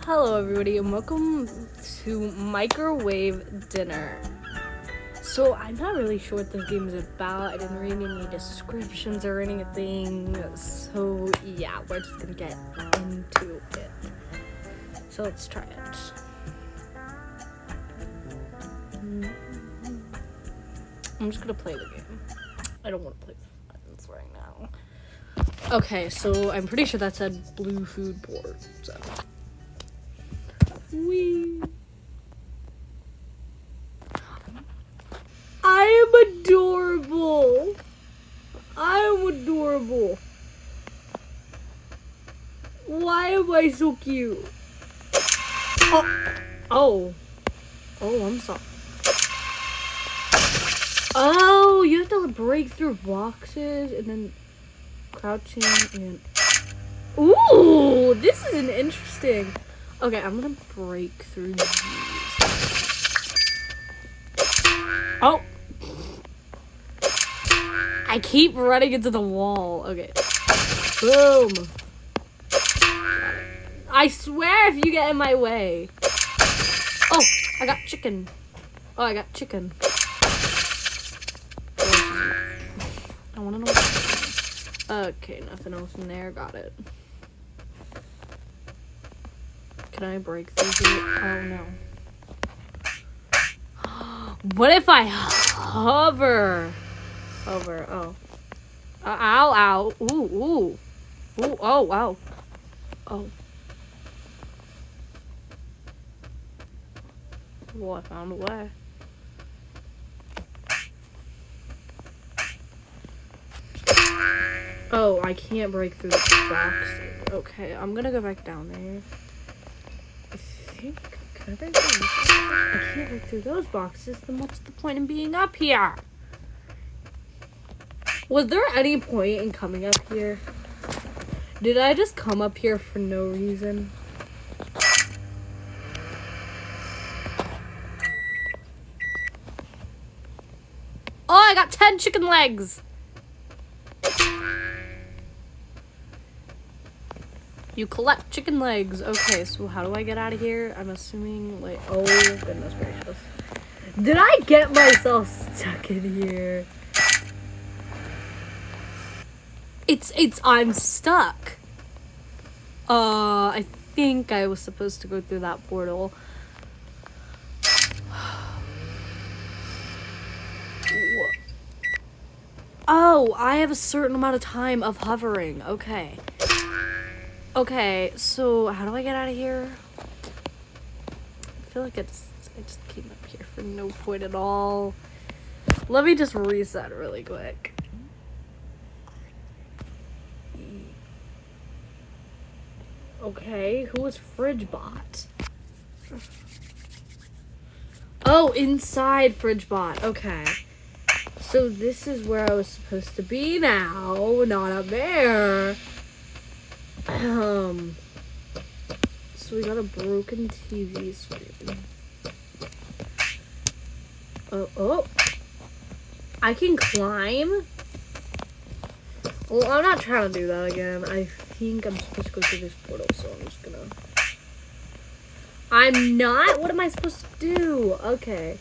Hello everybody and welcome to Microwave Dinner. So I'm not really sure what this game is about. I didn't read any descriptions or anything. So yeah, we're just gonna get into it. So let's try it. I'm just gonna play the game. I don't want to play friends right now. Okay, so I'm pretty sure that said blue food board. So wee. I am adorable. I am adorable. Why am I so cute? Oh, I'm sorry. Oh, you have to break through boxes and then crouching and... Ooh, this is an interesting... Okay, I'm gonna break through these. Oh! I keep running into the wall. Okay. Boom. I swear if you get in my way. Oh, I got chicken. Oh, I got chicken. I wanna know what's okay, nothing else in there. Got it. Can I break through here? Oh no. What if I hover? Hover, oh. Ow, ow. Ooh. Oh, wow. Oh. Well, I found a way. Oh, I can't break through the box. Okay, I'm gonna go back down there. I think... Can I break through these boxes? I can't break through those boxes. Then what's the point in being up here? Was there any point in coming up here? Did I just come up here for no reason? Oh, I got 10 chicken legs! You collect chicken legs. Okay, so how do I get out of here? I'm assuming, like, oh, goodness gracious. Did I get myself stuck in here? I'm stuck. I think I was supposed to go through that portal. Oh, I have a certain amount of time of hovering. Okay. Okay, so how do I get out of here? I feel like I just came up here for no point at all. Let me just reset really quick. Okay, who was FridgeBot? Oh, inside FridgeBot. Okay. So this is where I was supposed to be now, not up there. So we got a broken TV screen. Oh. I can climb? Well, I'm not trying to do that again. I think I'm supposed to go through this portal, so I'm just gonna... I'm not? What am I supposed to do? Okay.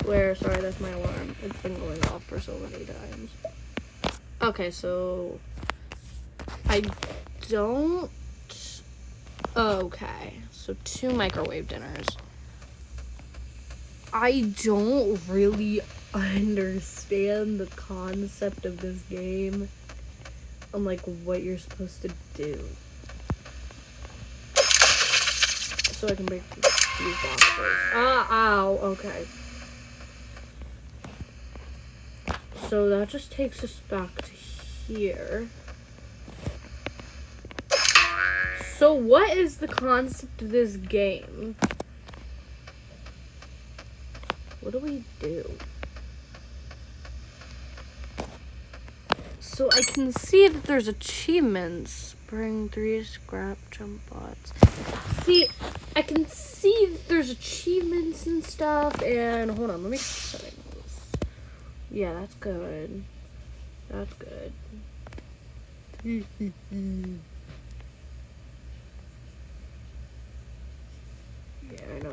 Sorry, that's my alarm. It's been going off for so many times. Okay, so... I don't... Okay, so 2 microwave dinners. I don't really understand the concept of this game and like what you're supposed to do. So I can break these boxes. Ow, okay. So that just takes us back to here. So what is the concept of this game? What do we do? So I can see that there's achievements. Bring 3 scrap jump bots. See, I can see that there's achievements and stuff. And hold on, let me check settings. Yeah, that's good. That's good.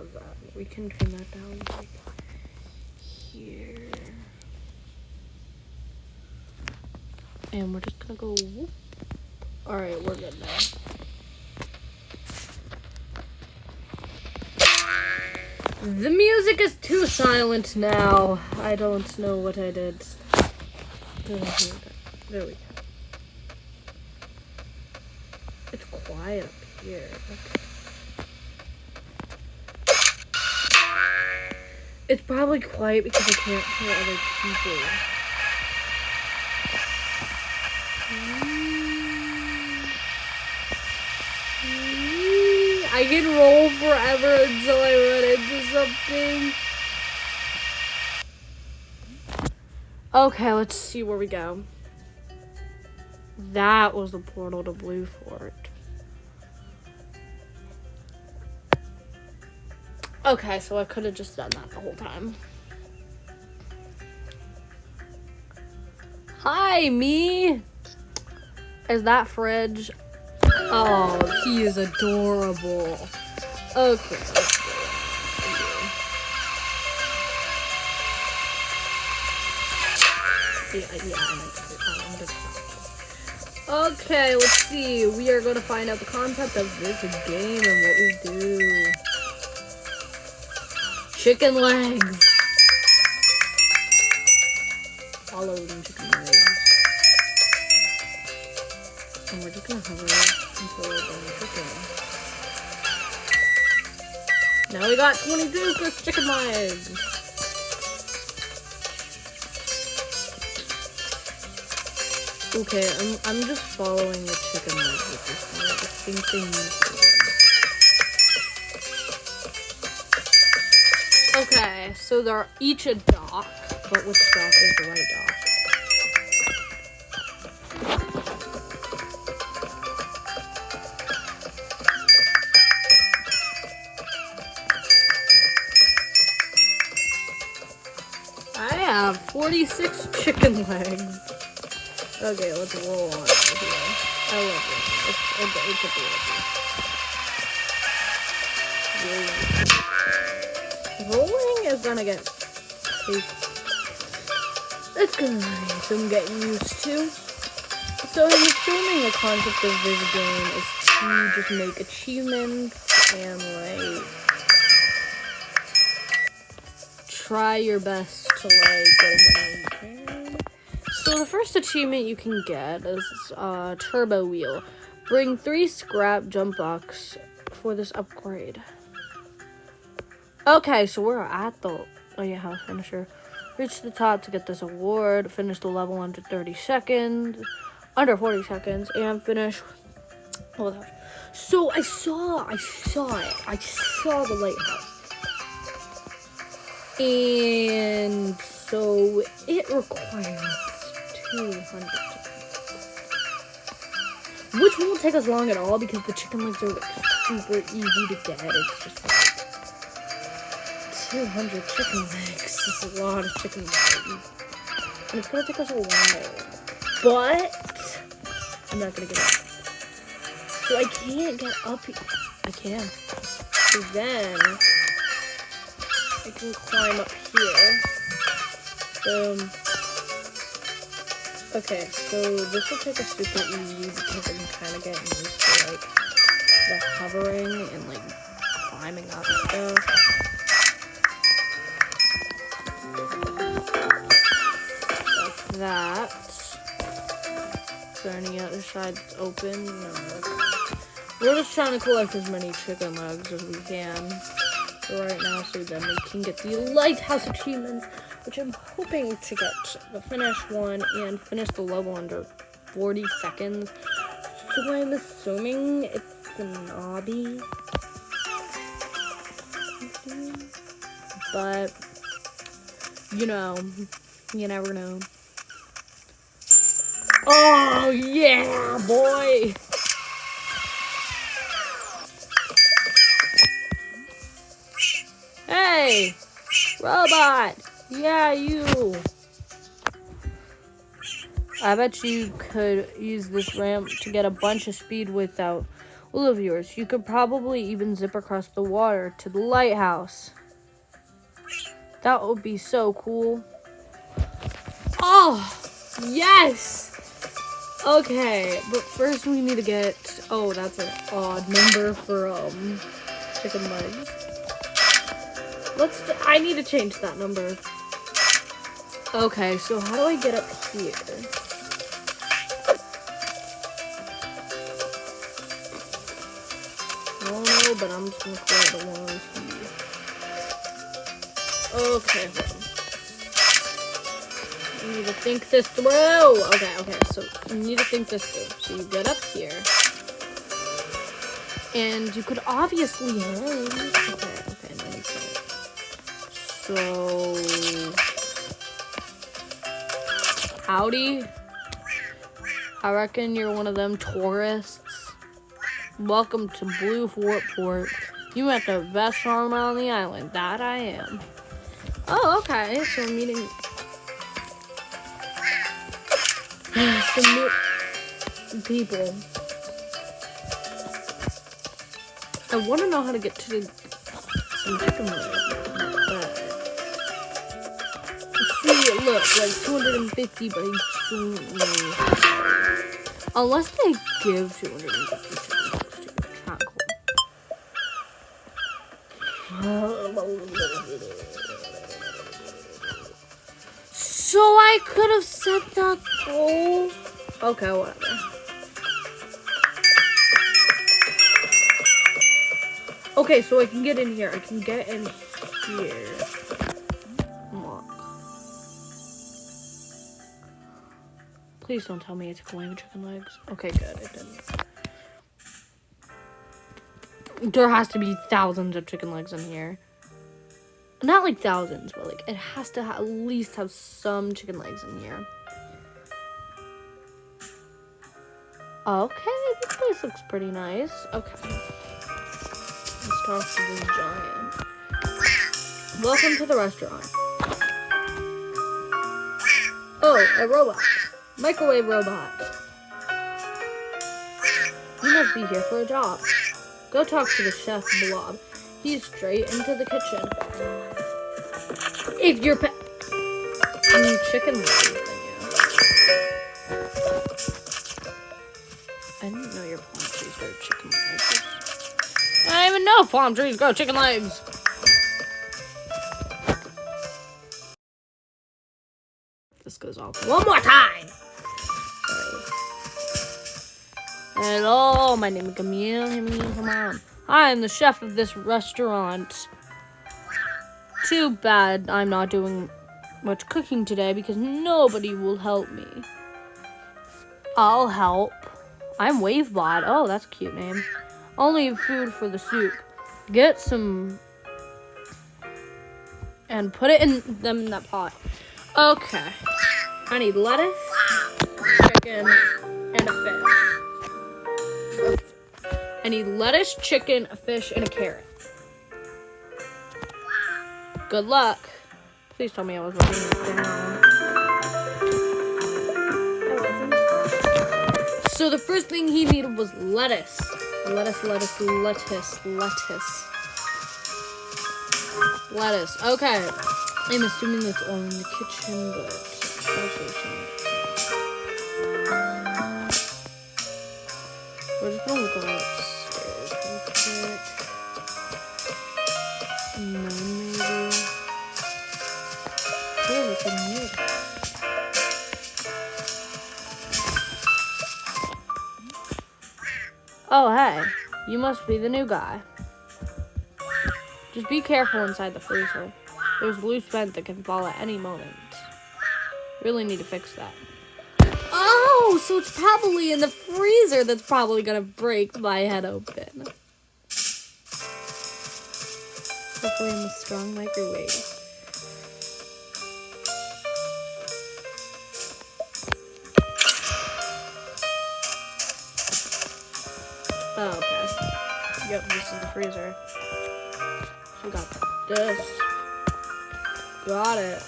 of that. We can turn that down like here. And we're just gonna go whoop. Alright, we're good now. The music is too silent now. I don't know what I did. There we go. It's quiet up here. Okay. It's probably quiet because I can't hear other people. I can roll forever until I run into something. Okay, let's see where we go. That was the portal to Blue Fort. Okay, so I could have just done that the whole time. Hi, me. Is that Fridge? Oh, he is adorable. Okay. Okay, let's see. We are going to find out the concept of this game and what we do. Chicken legs. Follow them chicken legs. And we're just gonna hover until we're done cooking. Now we got 22 cooked chicken legs. Okay, I'm just following the chicken legs at this point. I think they need to. Okay, so they're each a dock, but which dock is the right dock? I have 46 chicken legs. Okay, let's roll on here. I love it. It's adorable. Rolling is gonna get it's gonna need some getting used to. So I'm assuming the concept of this game is to just make achievements and like try your best to like get as many as you can. So the first achievement you can get is Turbo Wheel. Bring 3 scrap jump blocks for this upgrade. Okay, so we're at the house finisher. Reach the top to get this award. Finish the level under 40 seconds, and finish. Hold on. So I saw it. I saw the lighthouse. And so it requires 200 chicken, which won't take us long at all because the chicken legs are like super easy to get. It's just like 200 chicken legs. That's a lot of chicken legs, and it's gonna take us a while. But I'm not gonna get up. So I can't get up here. I can. So then I can climb up here. Okay, so this will take us super easy because I'm kind of getting used to like the hovering and like climbing up stuff. Like that. Is there any other side that's open? No. We're just trying to collect as many chicken legs as we can right now, so then we can get the lighthouse achievements, which I'm hoping to get the finish one and finish the level under 40 seconds. So I'm assuming it's the knobby. But you never know. Oh yeah, boy. Hey, robot! Yeah, you! I bet you could use this ramp to get a bunch of speed without Well, of yours, you could probably even zip across the water to the lighthouse. That would be so cool. Oh, yes! Okay, but first we need to get... Oh, that's an odd number for, chicken legs. I need to change that number. Okay, so how do I get up here? I don't know, but I'm just gonna clear the ones here. Okay, hold on. You need to think this through. Okay, so you need to think this through. So you get up here. And you could obviously hang. Okay, let me try it. So... Howdy. I reckon you're one of them tourists. Welcome to Blue Fort Port. You at the best farm on the island. That I am. Oh, okay. So I'm meeting some new people. I want to know how to get to some chicken legs. See, look, like 250 by 200. Unless they give 250 chicken legs to you. Not cool. So I could have set that goal. Okay, whatever. Okay, so I can get in here. I can get in here. Look. Please don't tell me it's flame chicken legs. Okay, good. It didn't. There has to be thousands of chicken legs in here. Not like thousands, but like it has to at least have some chicken legs in here. Okay, this place looks pretty nice. Okay. Let's talk to this giant. Welcome to the restaurant. Oh, a robot. Microwave robot. You must be here for a job. Go talk to the chef, Blob. He's straight into the kitchen. If you're chicken legs, then yeah. I didn't know your palm trees grow chicken legs. I didn't even know palm trees grow chicken legs. This goes off one more time. Sorry. Hello, my name is Camille. Come on. I'm the chef of this restaurant. Too bad I'm not doing much cooking today because nobody will help me. I'll help. I'm Wavebot. Oh, that's a cute name. Only food for the soup. Get some and put it in that pot. Okay. I need lettuce, chicken, and a fish. I need lettuce, chicken, a fish, and a carrot. Good luck. Please tell me I was writing this down. I wasn't. So the first thing he needed was lettuce. Lettuce. Okay. I'm assuming that's all in the kitchen, but also some. We're just gonna go upstairs real quick. None, maybe. Oh, what's in here? Oh, hey. You must be the new guy. Just be careful inside the freezer. There's loose vent that can fall at any moment. Really need to fix that. Oh, so it's probably in the freezer that's probably gonna break my head open. Hopefully I'm a strong microwave. Oh, okay. Yep, this is the freezer. So we got this. Got it.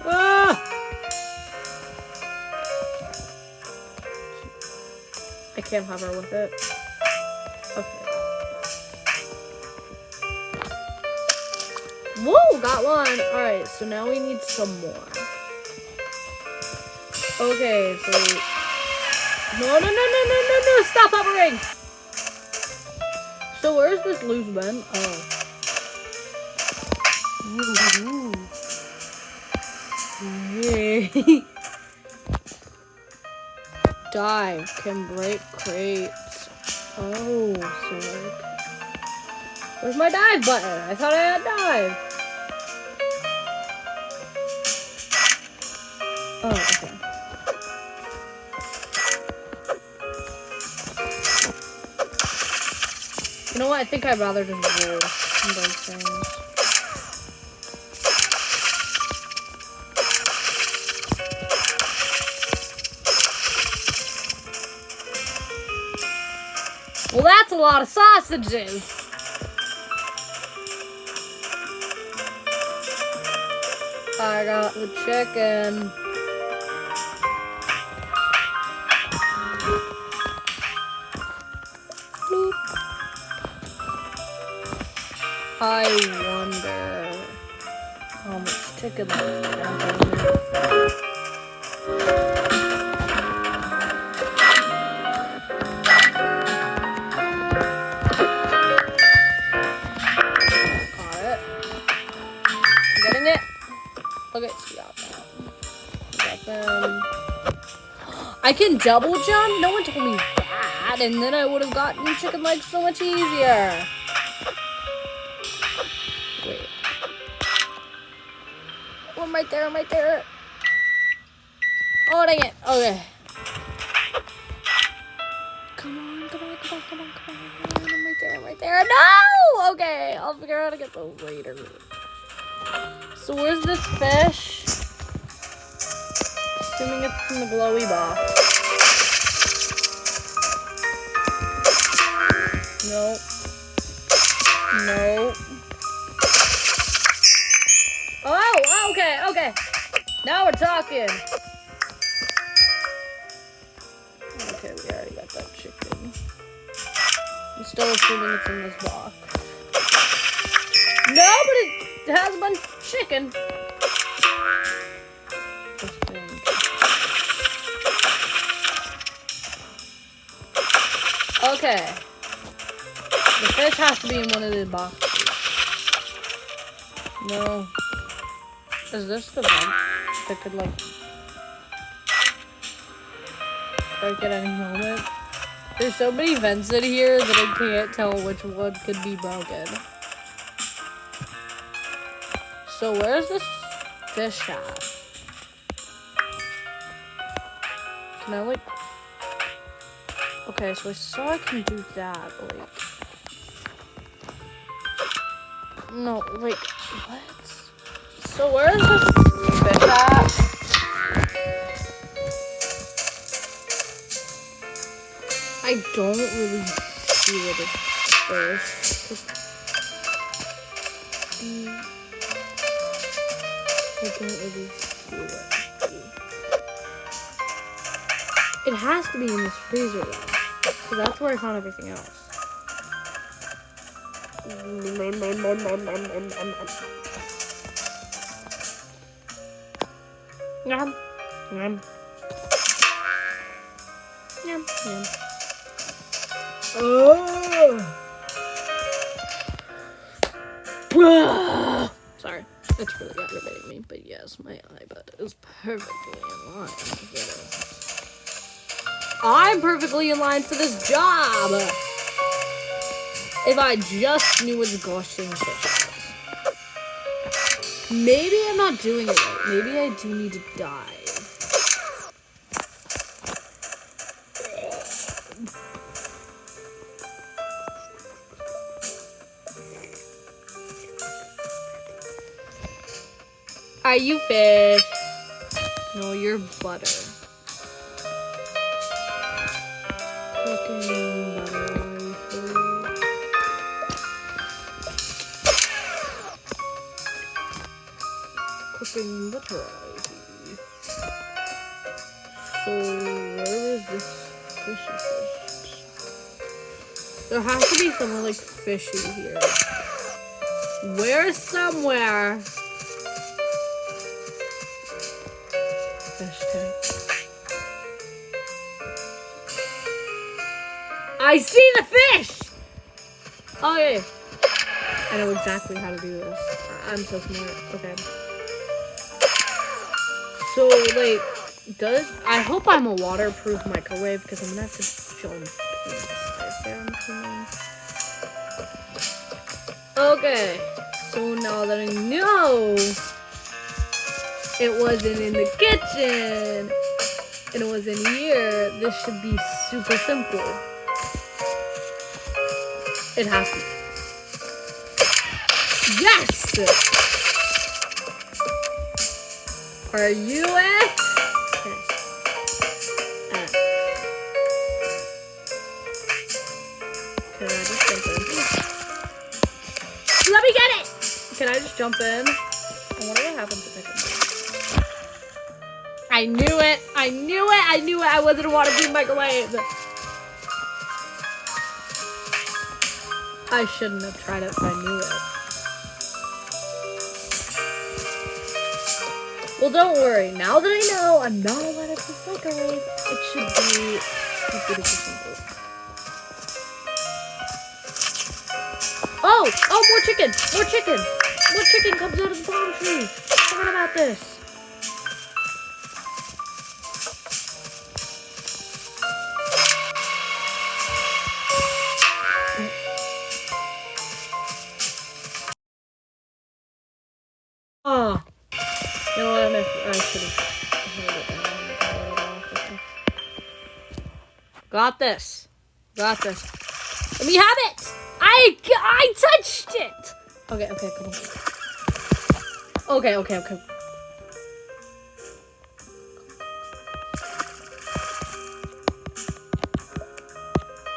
Ah! I can't hover with it. Okay. Whoa, got one. Alright, so now we need some more. Okay, so... No, stop hovering! So where's this loose bin? Oh. Ooh. Dive can break crates. Oh, so like... Where's my dive button? I thought I had dive. Oh, okay. You know what? I think I'd rather just roll and break things. Well, that's a lot of sausages. I got the chicken. Bloop. I wonder how much chicken there is. Okay, so got them. I can double jump? No one told me that, and then I would have gotten chicken legs so much easier. Wait. Oh, I'm right there, I'm right there. Oh, dang it. Okay. Come on. I'm right there. No! Okay, I'll figure out how to get those later. So where's this fish? Assuming it's in the glowy box. Nope. Oh, okay. Now we're talking. Okay, we already got that chicken. I'm still assuming it's in this box. No, but it has a bunch of chicken. Okay. The fish has to be in one of the boxes. No. Is this the vent that could, like, break at any moment? There's so many vents in here that I can't tell which one could be broken. So where's this fish at? Can I, like... Okay, so I saw I can do that, like... No, like, what? So where is this fish at? I don't really see what it is. I don't really see what it is. It has to be in this freezer though. So that's where I found everything else. Yum. Oh. Sorry, it's really aggravating me, but yes, my iPad is perfectly in line for this. I'm perfectly in line for this job! If I just knew what the gushing fish was. Maybe I'm not doing it right. Maybe I do need to dive. Are you fish? No, you're butter. Cooking butter. Cooking butter. So where is this fishy fish? There has to be somewhere like fishy here. Where's somewhere? Fish tank. I see the fish! Oh yeah. I know exactly how to do this. I'm so smart. Okay. So like, I hope I'm a waterproof microwave because I'm gonna have to jump inside there. I'm assuming. Okay. So now that I know it wasn't in the kitchen and it was in here, this should be super simple. It has to be. Yes! Are you it? Okay. Can I just jump in? Let me get it! Can I just jump in? I wonder what happens if I come in. I knew it! I knew it! I knew it! I wasn't a waterproof microwave! I shouldn't have tried it if I knew it. Well, don't worry. Now that I know I'm not a waterproof microwave, it should be super duper simple. Oh! Oh, more chicken! More chicken! More chicken comes out of the palm trees! Forget about this. Oh. You know what? I should have held it down. Got this. Got this. Let me have it! I touched it! Okay, come on. Okay.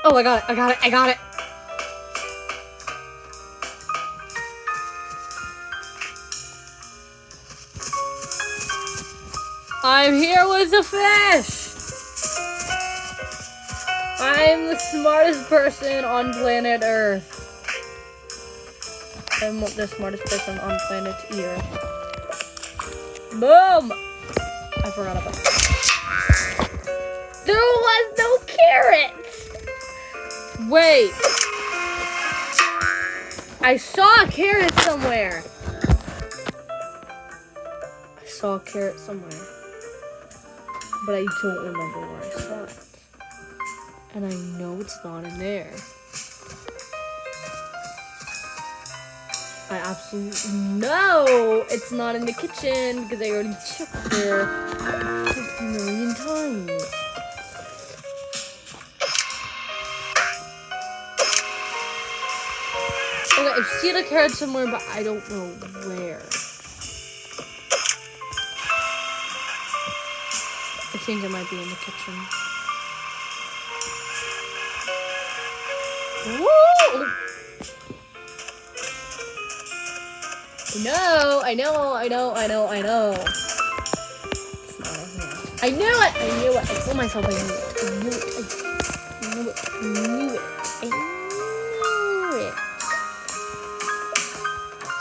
Oh, I got it. I'm here with the fish! I'm the smartest person on planet Earth. I'm the smartest person on planet Earth. Boom! I forgot about that. There was no carrots! Wait. I saw a carrot somewhere. But I don't remember where I saw it. And I know it's not in there. I absolutely know it's not in the kitchen because I already checked there 50 million times. Okay, I've seen a carrot somewhere, but I don't know where. I think it might be in the kitchen. Woo! I know. It's not in here. I knew it! I told myself I knew it.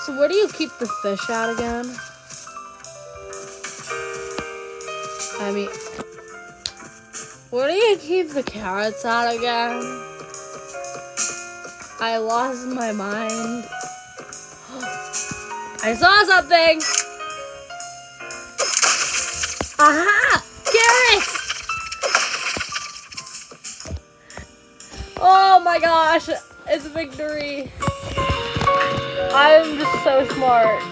So where do you keep the fish at again? I mean, where do you keep the carrots at again? I lost my mind. I saw something! Aha! Carrots! Oh my gosh! It's victory! I'm just so smart.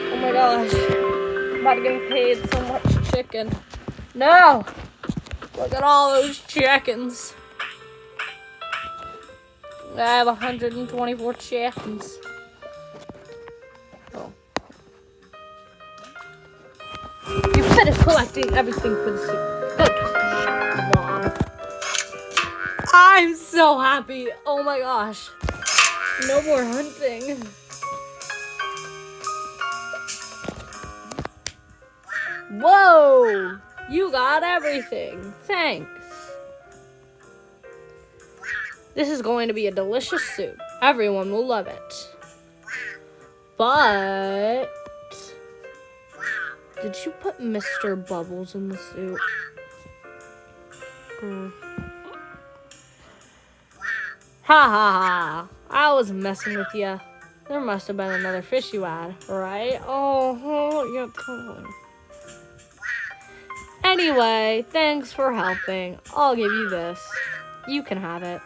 Oh my gosh. I'm about to get paid so much chicken. No! Look at all those chickens. I have 124 chickens. Oh. You finished collecting everything for the soup. Good job, Mom. I'm so happy. Oh my gosh. No more hunting. Whoa! You got everything. Thanks. This is going to be a delicious soup. Everyone will love it. But did you put Mr. Bubbles in the soup? Ha ha ha. I was messing with you. There must have been another fish you had, right? Oh, yeah, totally. Anyway, thanks for helping. I'll give you this. You can have it.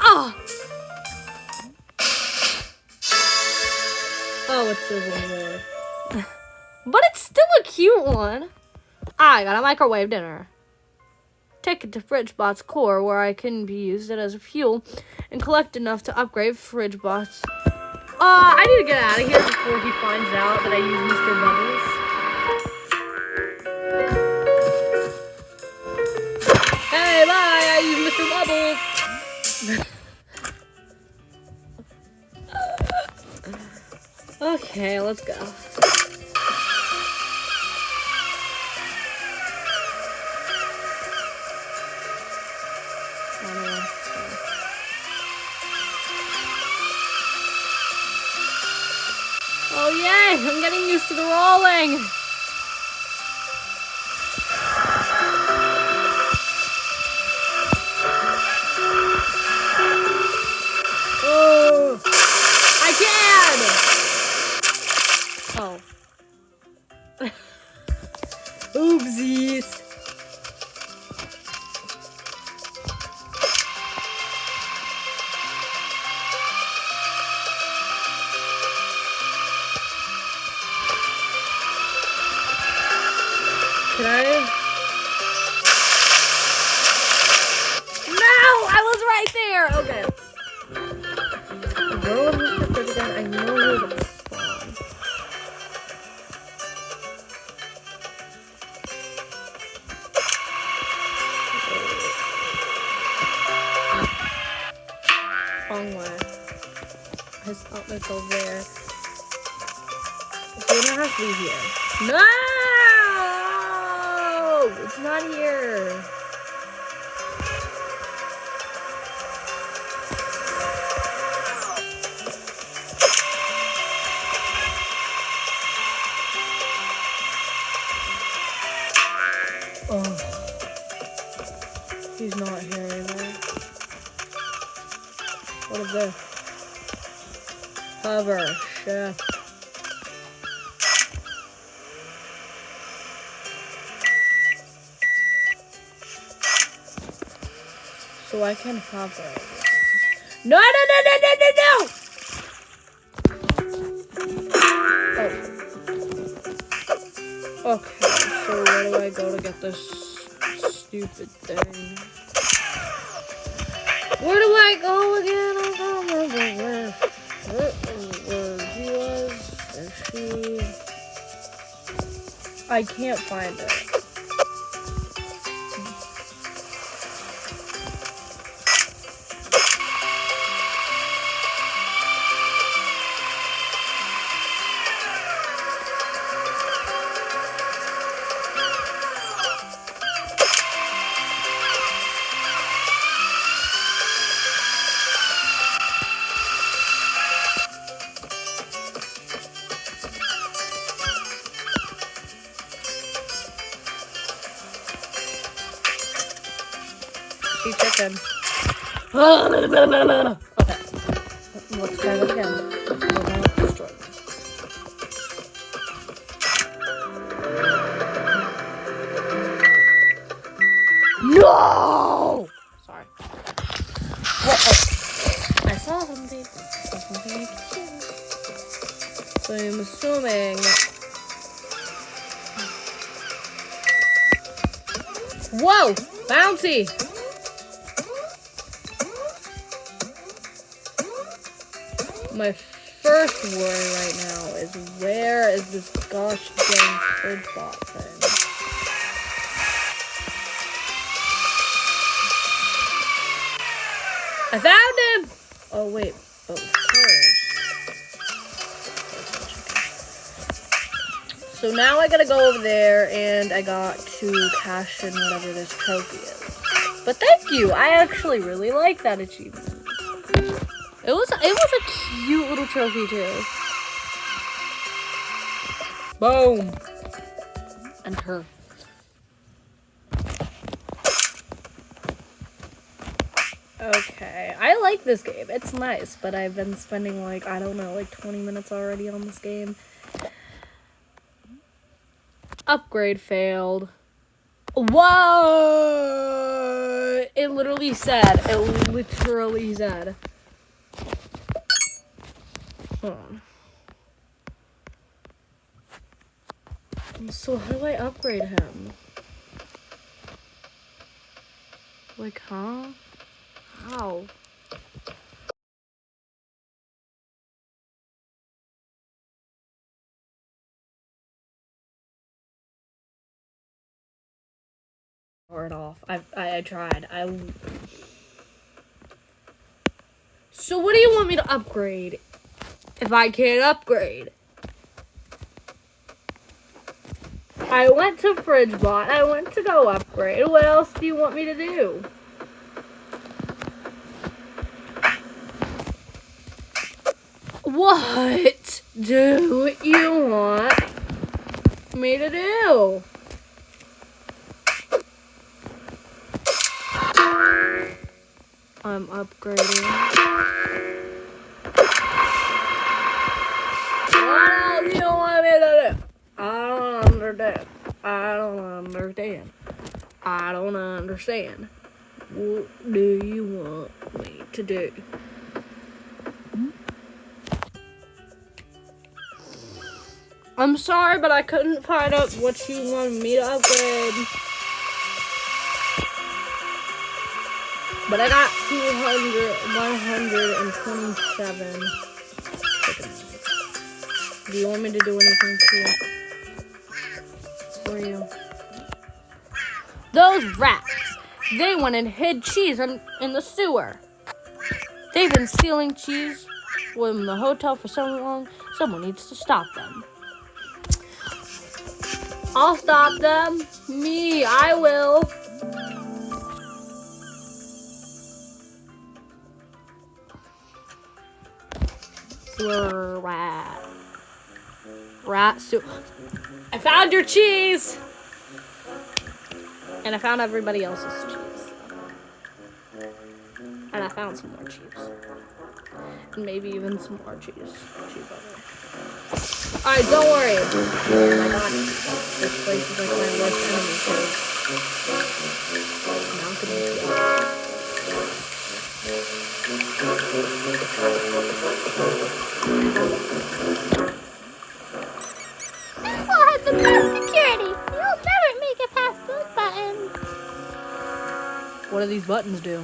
Ah! Oh, it's silverware. But it's still a cute one. I got a microwave dinner. Take it to FridgeBot's core where I can use it as a fuel and collect enough to upgrade FridgeBot's. I need to get out of here before he finds out that I use Mr. Bubbles. Hey, bye! I use Mr. Bubbles. Okay, let's go. Oh yay! I'm getting used to the rolling. Oh, I can. Oh. Oopsies. Can I? No! I was right there! Okay. Where was Mr. Fridge again? I know he was at the spawn. Wrong way. I stopped myself there. So it has to be here. No! It's not here. Oh. He's not here either. What is this? Hover. Shift. So I can hover. No, no, no, no, no, no, no! Oh. Okay, so where do I go to get this stupid thing? Where do I go again? I don't remember where he was, or she. I can't find it. Chicken. Okay, let's try that again. No! Sorry. I saw something. So I'm assuming. Whoa! Bouncy! My first worry right now is where is this gosh dang FridgeBot thing? I found him! Oh wait, but first. So now I gotta go over there and I got to cash in whatever this trophy is. But thank you. I actually really like that achievement. It was a cute little trophy too. Boom. Enter. Okay, I like this game. It's nice, but I've been spending like, I don't know, like 20 minutes already on this game. Upgrade failed. Whoa! It literally said. Hold on. So how do I upgrade him? Like, huh? How? Or it off. I tried. So what do you want me to upgrade if I can't upgrade? I went to FridgeBot. I went to go upgrade. What else do you want me to do? What do you want me to do? I'm upgrading. What else do you want me to do? I don't understand. What do you want me to do? I'm sorry, but I couldn't find out what you wanted me to upgrade. But I got 127. Do you want me to do anything for you? Those rats, they went and hid cheese in the sewer. They've been stealing cheese from the hotel for so long. Someone needs to stop them. I'll stop them. I will. Rat soup. I found your cheese. And I found everybody else's cheese. And I found some more cheese. And maybe even some more cheese. Alright, don't worry. Oh my god. This place is like my worst enemy because now I'm gonna This floor has the best security. You'll never make it past those buttons. What do these buttons do?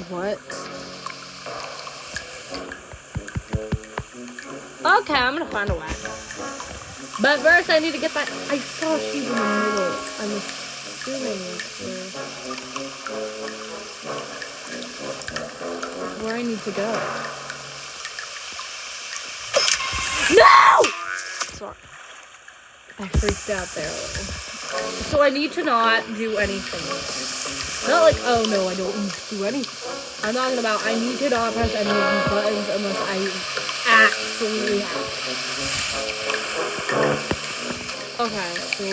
What? Okay, I'm gonna find a way. But first I need to get that. I saw she's in the middle. I'm assuming that's where I need to go. No! Sorry. I freaked out there a little. So I need to not do anything. Not like, oh no, I don't need to do anything. I'm talking about I need to not press any of these buttons unless I absolutely have to. Okay, so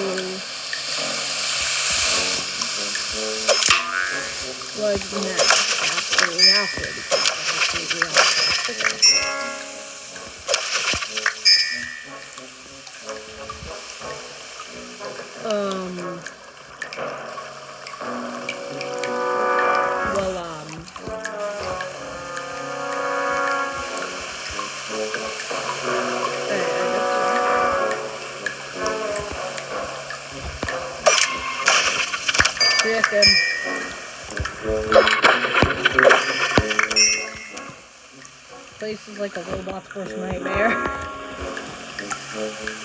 what next? Absolutely have to. Absolutely have to. Place is like a robot's worst nightmare.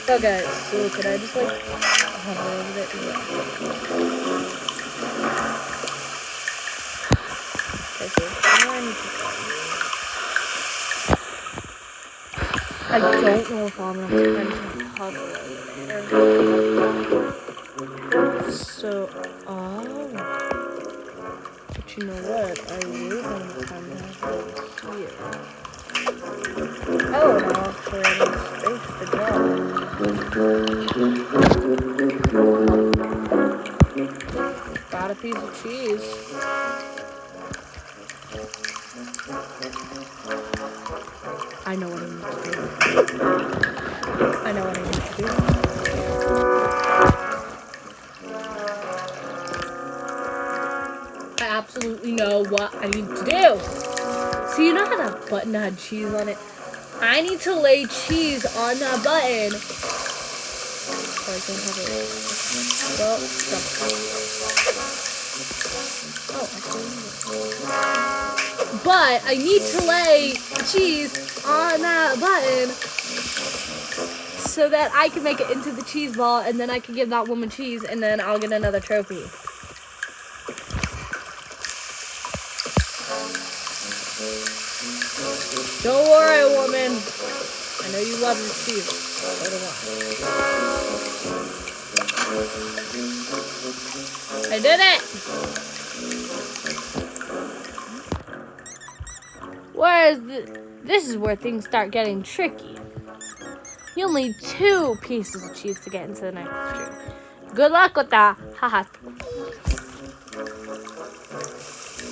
Okay, so could I just like hover over it? Yeah. Okay, so now I need to go. I don't know if I'm gonna have time to puzzle over there. So, but you know what? I really don't have time to have it here. Oh, now I'll create space to go. Got a piece of cheese. I know what I need to do. I know what I need to do. I absolutely know what I need to do. So you know how that button had cheese on it? I need to lay cheese on that button. So I can have it. Well, but I need to lay cheese on that button so that I can make it into the cheese ball, and then I can give that woman cheese, and then I'll get another trophy. Don't worry, woman. I know you love your cheese. So do I. I did it! This is where things start getting tricky. You'll need 2 pieces of cheese to get into the next room. Good luck with that. Haha.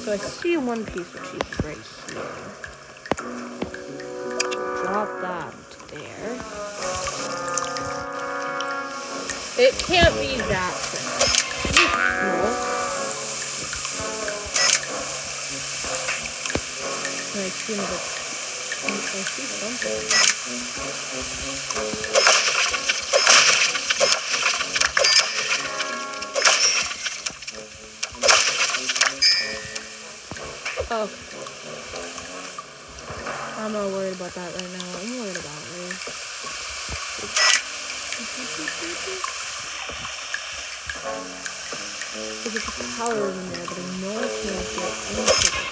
So I see 1 piece of cheese right here. Drop that there. It can't be that simple. No. I see another. I see something. Oh. I'm not worried about that right now. I'm worried about it. So there's a power room in there, but I know I can't get into it.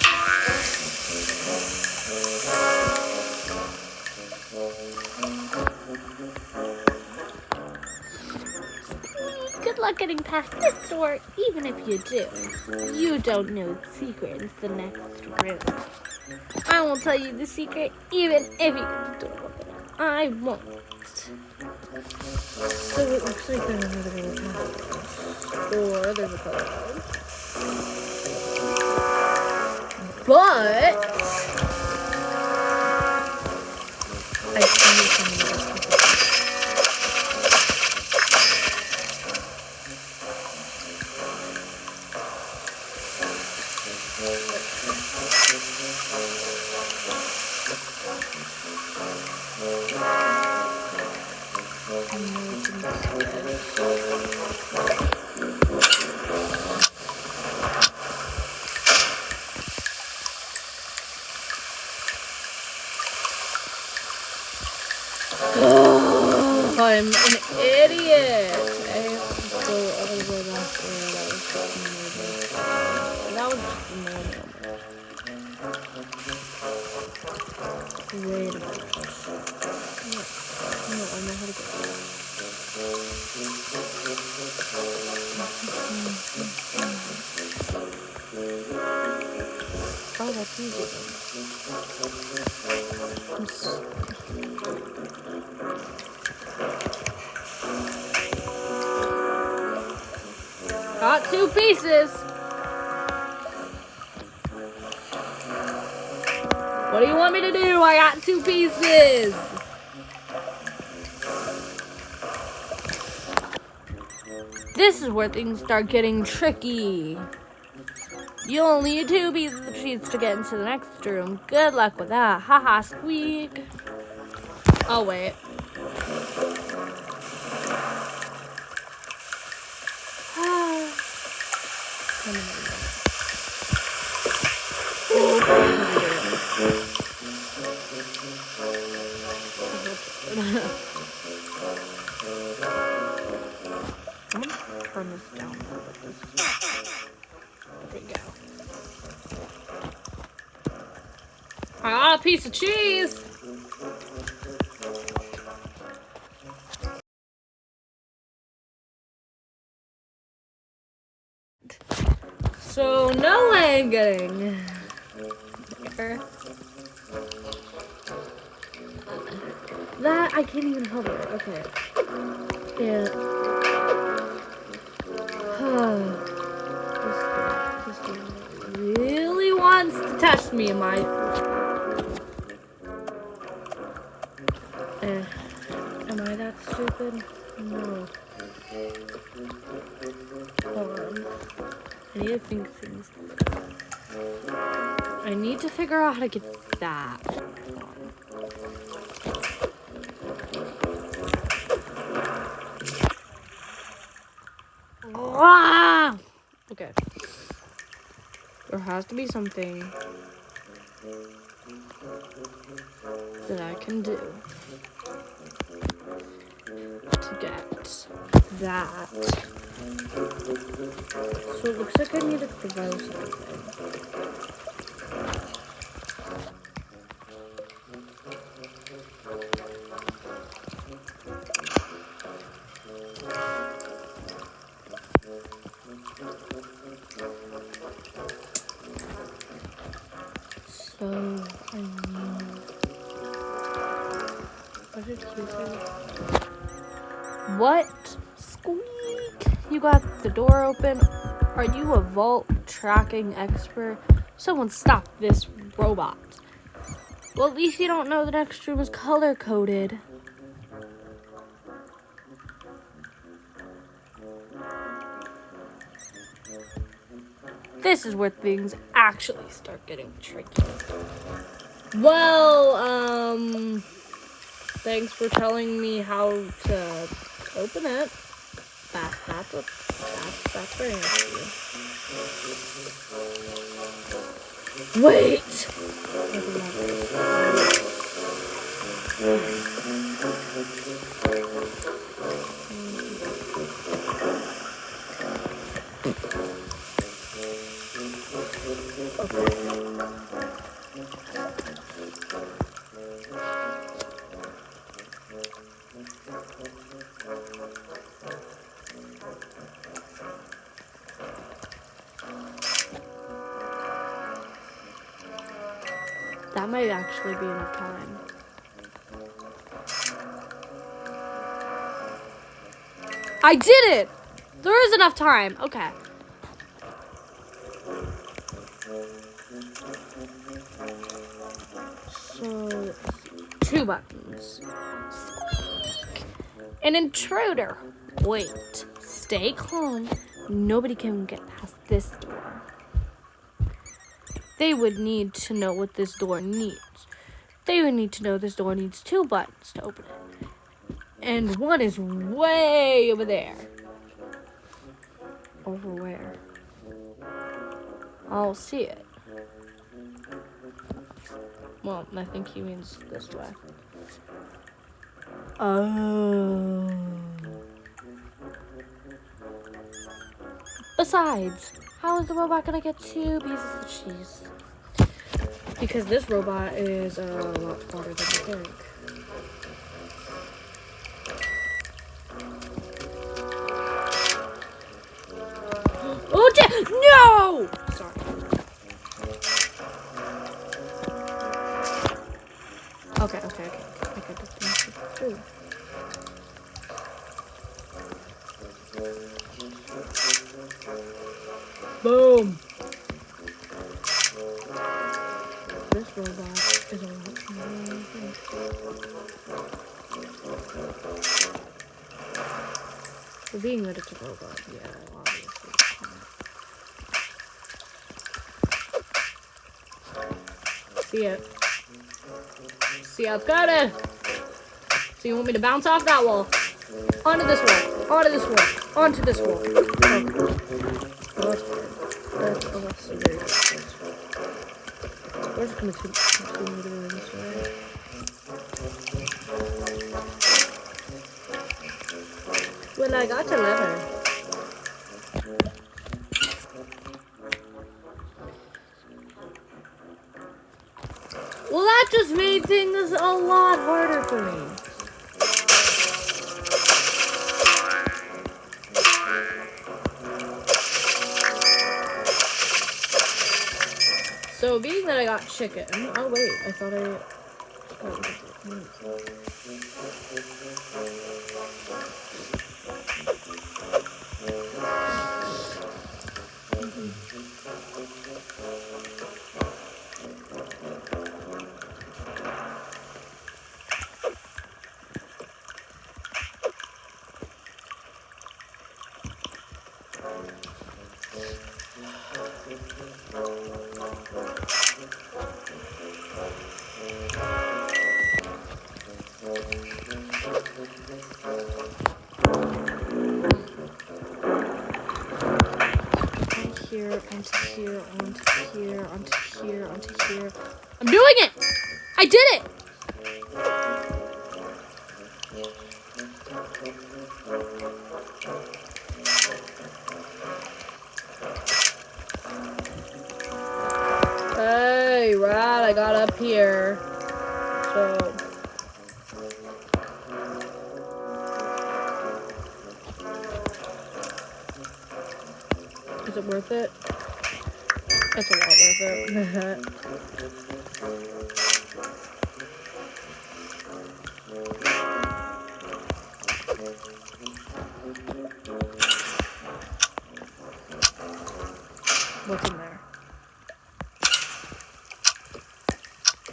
Good luck getting past this door, even if you do. You don't know the secret into the next room. I won't tell you the secret, even if you get the door open. I won't. So it looks like there's another way past this. Or there's a code. But I see something that's I'm an idiot. I have to go all the way back there. That was just normal. Wait a minute. No, I know how to get there. Oh, that's easy. Got 2 pieces. What do you want me to do? I got 2 pieces. This is where things start getting tricky. You only need 2 pieces of cheese to get into the next room. Good luck with that. Haha, squeak. Oh, wait. I'm gonna turn this down a little bit. There we go. I got a piece of cheese. getting there. That I can't even hover. Okay. Yeah. This dude really wants to test me, am I? Am I that stupid? No. Hold on. I need to think things through. I need to figure out how to get that. Ah! Okay. There has to be something that I can do to get that. So it looks like I need to throw something. So I need. What did you say? What? Squeak! You got the door open? Are you a vault tracking expert? Someone stop this robot. Well, at least you don't know the next room is color coded. This is where things actually start getting tricky. Well, thanks for telling me how to open it. That's very nice of you. Wait! That might actually be enough time. I did it! There is enough time. Okay. So, 2 buttons. Squeak! An intruder. Wait. Stay calm. Nobody can get past this door. They would need to know what this door needs. They would need to know this door needs 2 buttons to open it. And one is way over there. Over where? I'll see it. Well, I think he means this way. Oh. Besides, how is the robot gonna get 2 pieces of cheese? Because this robot is a lot smarter than you think. Oh, no! Sorry. Okay. I could just finish this through. Boom! This robot is a lot smarter than you think. For being that it's a robot, yeah, obviously it's smart. See it. See how it's going. So you want me to bounce off that wall? Onto this wall. Onto this wall. Onto this wall. Okay. Well, that's a lot severe. We're just gonna continue doing this way. Well, I got a lever. Well, that just made things a lot harder for me. being that I got chicken. Oh wait, I thought I. Here, onto here, onto here, onto here, onto here. I'm doing it! I did it! Hey, right, I got up here. So. Is it worth it? It's a lot worth it. What's in there?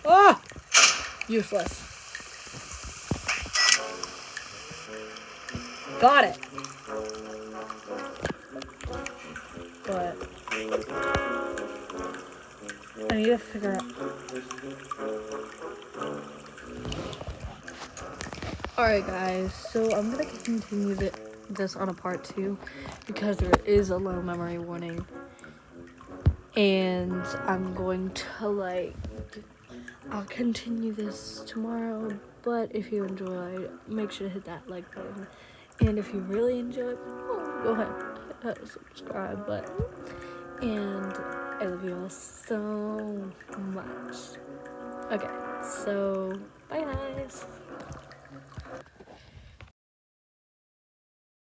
Ah! Useless. Got it. But I need to figure out. Alright guys, so I'm gonna continue this on a part 2 because there is a low memory warning. And I'm going to I'll continue this tomorrow, but if you enjoyed, make sure to hit that like button. And if you really enjoyed, go ahead, hit that subscribe button. And I love you all so much. Okay, so bye guys.